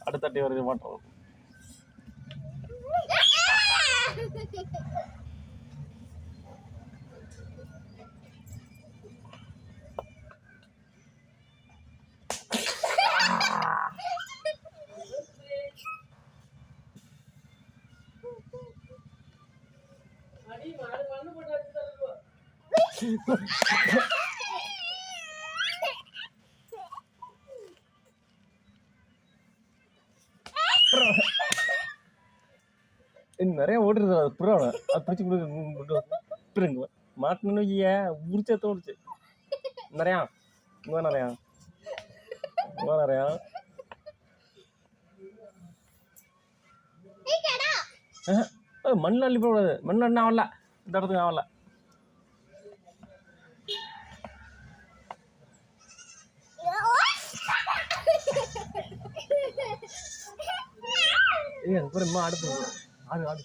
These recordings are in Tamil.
அடுத்த அட்டை வருது மாட்டோம். நிறைய ஓடுறது அது புறாவை அது பிடிச்சி கொடுங்க மாட்டணும்னு உரிச்சா தோணுச்சு நிறையா நிறையா நிறையா மண்ணில் அள்ளி போடாது மண்ணில் என்ன ஆகல இந்த இடத்துக்கு ஆகல அப்புறம் அடுத்து ஆடு ஆடு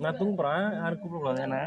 நான் தூங்குறேன் யாரும் கூப்பிடக்கூடாது என்ன